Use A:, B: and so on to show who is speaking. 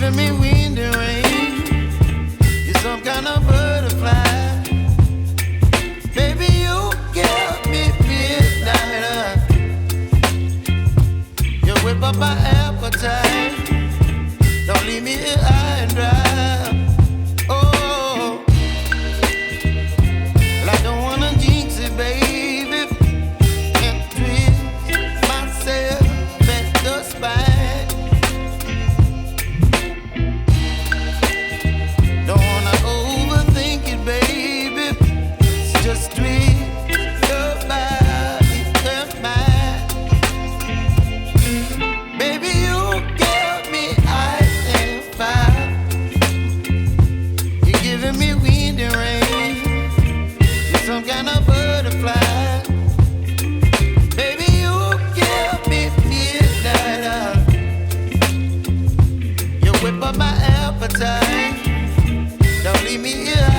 A: giving me wind and rain. You're some kind of butterfly. Baby, you give me midnight. You whip up my appetite. Don't leave me here high and dry. Oh, well, I don't wanna jinx it, baby, and twist myself at the spine. Don't wanna overthink it, baby. It's just twist your body and mine. Baby, you give me ice and fire. You're giving me wind and rain. You're some kind of butterfly. Baby, you give me midnight. You whip up my appetite. Don't leave me here